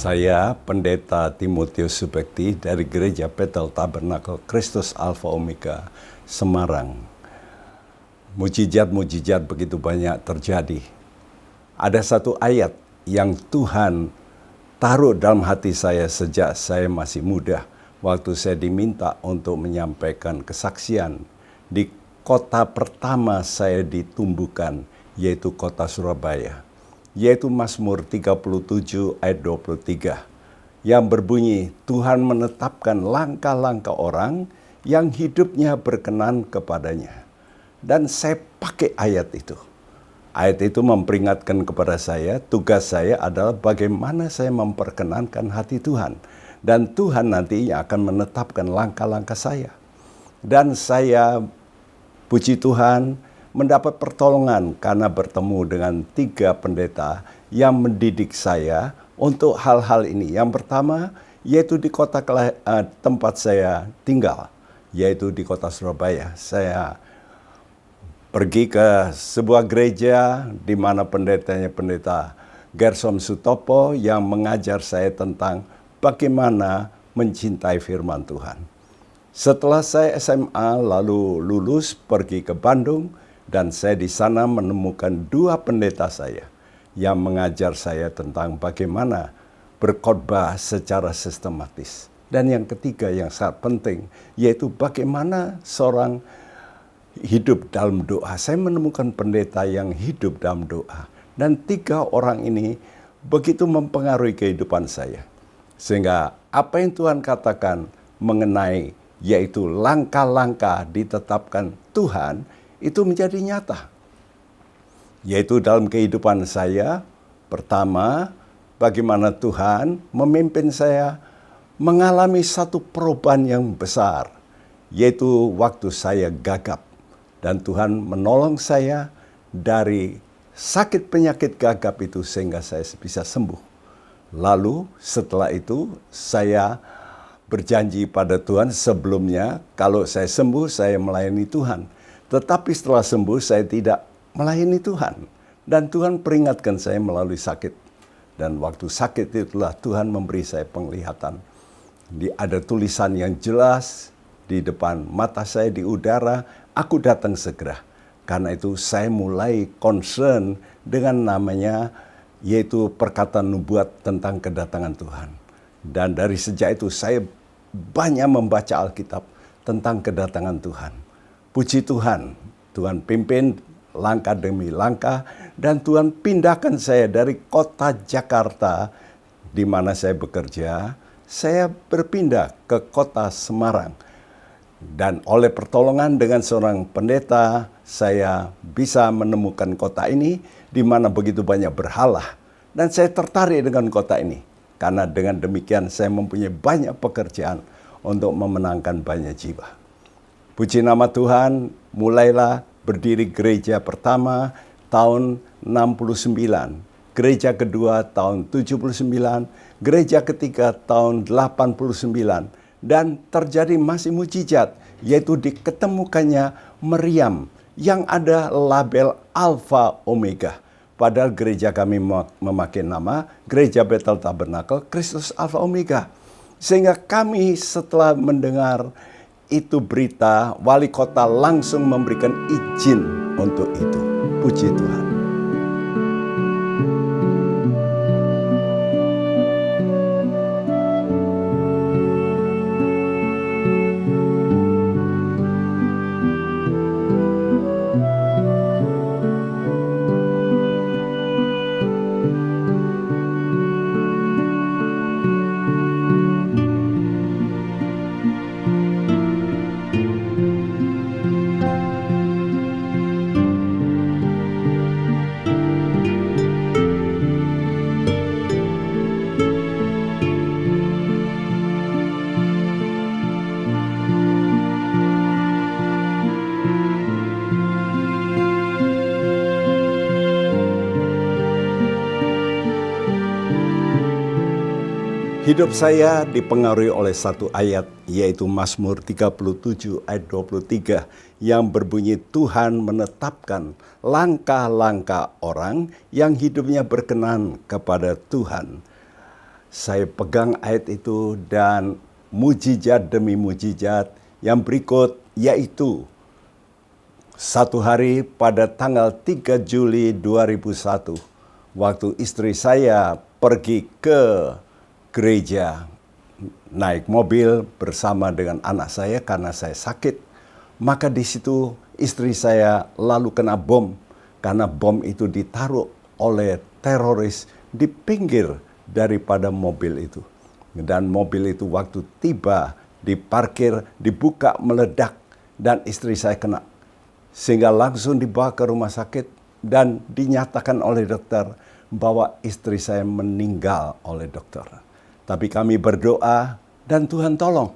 Saya Pendeta Timotius Subekti dari Gereja Bethel Tabernakel Kristus Alfa Omega, Semarang. Mujizat-mujizat begitu banyak terjadi. Ada satu ayat yang Tuhan taruh dalam hati saya sejak saya masih muda, waktu saya diminta untuk menyampaikan kesaksian di kota pertama saya ditumbuhkan, yaitu kota Surabaya. Yaitu Mazmur 37 ayat 23 yang berbunyi, Tuhan menetapkan langkah-langkah orang yang hidupnya berkenan kepadanya. Dan saya pakai ayat itu. Ayat itu memperingatkan kepada saya, tugas saya adalah bagaimana saya memperkenankan hati Tuhan. Dan Tuhan nantinya akan menetapkan langkah-langkah saya. Dan saya, puji Tuhan, mendapat pertolongan karena bertemu dengan 3 pendeta yang mendidik saya untuk hal-hal ini. Yang pertama, yaitu di kota tempat saya tinggal, yaitu di kota Surabaya. Saya pergi ke sebuah gereja di mana pendetanya pendeta Gersom Sutopo yang mengajar saya tentang bagaimana mencintai firman Tuhan. Setelah saya SMA lalu lulus pergi ke Bandung, dan saya di sana menemukan 2 pendeta saya yang mengajar saya tentang bagaimana berkhotbah secara sistematis. Dan yang ketiga yang sangat penting, yaitu bagaimana seorang hidup dalam doa. Saya menemukan pendeta yang hidup dalam doa. Dan 3 orang ini begitu mempengaruhi kehidupan saya. Sehingga apa yang Tuhan katakan mengenai yaitu langkah-langkah ditetapkan Tuhan, itu menjadi nyata. Yaitu dalam kehidupan saya, pertama, bagaimana Tuhan memimpin saya mengalami satu perubahan yang besar, yaitu waktu saya gagap. Dan Tuhan menolong saya dari sakit penyakit gagap itu sehingga saya bisa sembuh. Lalu setelah itu saya berjanji pada Tuhan sebelumnya, kalau saya sembuh saya melayani Tuhan. Tetapi setelah sembuh saya tidak melayani Tuhan. Dan Tuhan peringatkan saya melalui sakit. Dan waktu sakit itulah Tuhan memberi saya penglihatan. Ada tulisan yang jelas di depan mata saya di udara, aku datang segera. Karena itu saya mulai concern dengan namanya, yaitu perkataan nubuat tentang kedatangan Tuhan. Dan dari sejak itu saya banyak membaca Alkitab tentang kedatangan Tuhan. Puji Tuhan, Tuhan pimpin langkah demi langkah dan Tuhan pindahkan saya dari kota Jakarta di mana saya bekerja, saya berpindah ke kota Semarang. Dan oleh pertolongan dengan seorang pendeta, saya bisa menemukan kota ini di mana begitu banyak berhala. Dan saya tertarik dengan kota ini karena dengan demikian saya mempunyai banyak pekerjaan untuk memenangkan banyak jiwa. Puji nama Tuhan, mulailah berdiri gereja pertama tahun 69, gereja kedua tahun 79, gereja ketiga tahun 89, dan terjadi masih mujizat, yaitu diketemukannya meriam yang ada label Alfa Omega. Padahal gereja kami memakai nama Gereja Bethel Tabernakel Kristus Alfa Omega. Sehingga kami setelah mendengar itu berita, wali kota langsung memberikan izin untuk itu. Puji Tuhan. Hidup saya dipengaruhi oleh satu ayat, yaitu Mazmur 37 ayat 23 yang berbunyi, Tuhan menetapkan langkah-langkah orang yang hidupnya berkenan kepada Tuhan. Saya pegang ayat itu dan mujizat demi mujizat yang berikut, yaitu satu hari pada tanggal 3 Juli 2001, waktu istri saya pergi ke gereja naik mobil bersama dengan anak saya karena saya sakit. Maka di situ istri saya lalu kena bom, karena bom itu ditaruh oleh teroris di pinggir daripada mobil itu. Dan mobil itu waktu tiba diparkir, dibuka, meledak, dan istri saya kena. Sehingga langsung dibawa ke rumah sakit dan dinyatakan oleh dokter bahwa istri saya meninggal oleh dokter. Tapi kami berdoa dan Tuhan tolong.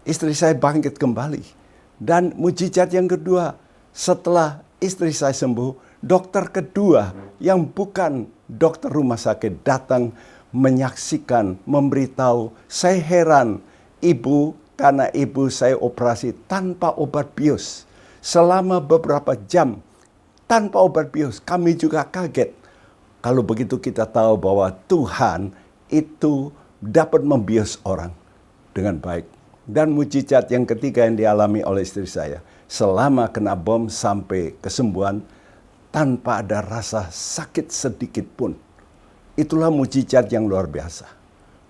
Istri saya bangkit kembali. Dan mujizat yang kedua, setelah istri saya sembuh, dokter kedua yang bukan dokter rumah sakit datang menyaksikan, memberitahu, saya heran ibu, karena ibu saya operasi tanpa obat bius. Selama beberapa jam tanpa obat bius, kami juga kaget. Kalau begitu kita tahu bahwa Tuhan itu dapat membius orang dengan baik. Dan mujizat yang ketiga yang dialami oleh istri saya, selama kena bom sampai kesembuhan tanpa ada rasa sakit sedikit pun. Itulah mujizat yang luar biasa.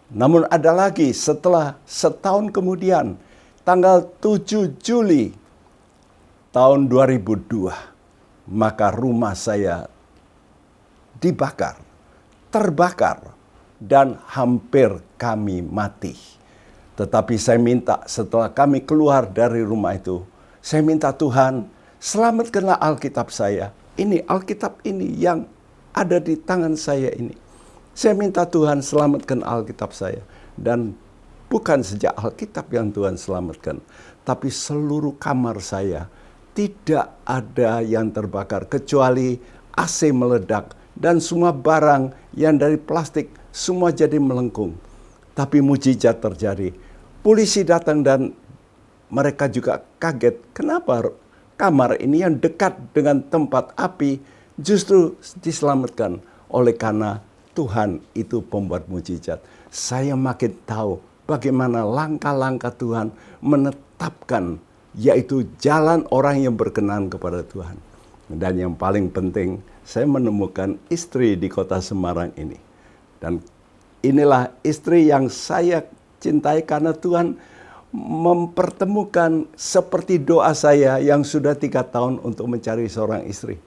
Namun ada lagi setelah setahun kemudian, tanggal 7 Juli tahun 2002, maka rumah saya dibakar, terbakar, dan hampir kami mati. Tetapi saya minta setelah kami keluar dari rumah itu, saya minta Tuhan, selamatkanlah Alkitab saya. Ini Alkitab ini yang ada di tangan saya ini. Saya minta Tuhan selamatkan Alkitab saya. Dan bukan sejak Alkitab yang Tuhan selamatkan, tapi seluruh kamar saya tidak ada yang terbakar kecuali AC meledak dan semua barang yang dari plastik semua jadi melengkung. Tapi mujizat terjadi. Polisi datang dan mereka juga kaget. Kenapa kamar ini yang dekat dengan tempat api justru diselamatkan? Oleh karena Tuhan itu pembuat mujizat. Saya makin tahu bagaimana langkah-langkah Tuhan menetapkan, yaitu jalan orang yang berkenan kepada Tuhan. Dan yang paling penting, saya menemukan istri di kota Semarang ini. Dan inilah istri yang saya cintai karena Tuhan mempertemukan seperti doa saya yang sudah 3 tahun untuk mencari seorang istri.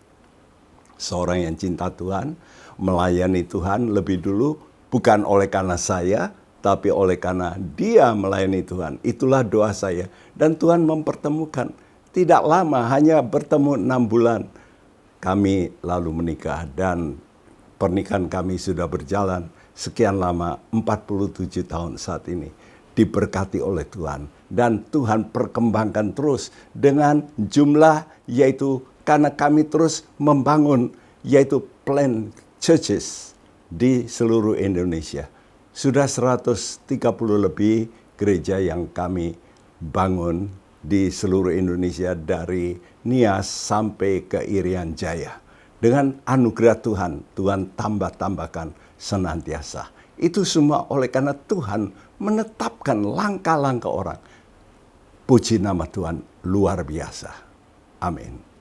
Seorang yang cinta Tuhan, melayani Tuhan lebih dulu, bukan oleh karena saya, tapi oleh karena dia melayani Tuhan. Itulah doa saya. Dan Tuhan mempertemukan. Tidak lama, hanya bertemu 6 bulan. Kami lalu menikah dan pernikahan kami sudah berjalan sekian lama, 47 tahun saat ini. Diberkati oleh Tuhan. Dan Tuhan perkembangkan terus dengan jumlah, yaitu karena kami terus membangun, yaitu plant churches di seluruh Indonesia. Sudah 130 lebih gereja yang kami bangun di seluruh Indonesia dari Nias sampai ke Irian Jaya. Dengan anugerah Tuhan, Tuhan tambah-tambahkan senantiasa. Itu semua oleh karena Tuhan menetapkan langkah-langkah orang. Puji nama Tuhan luar biasa. Amin.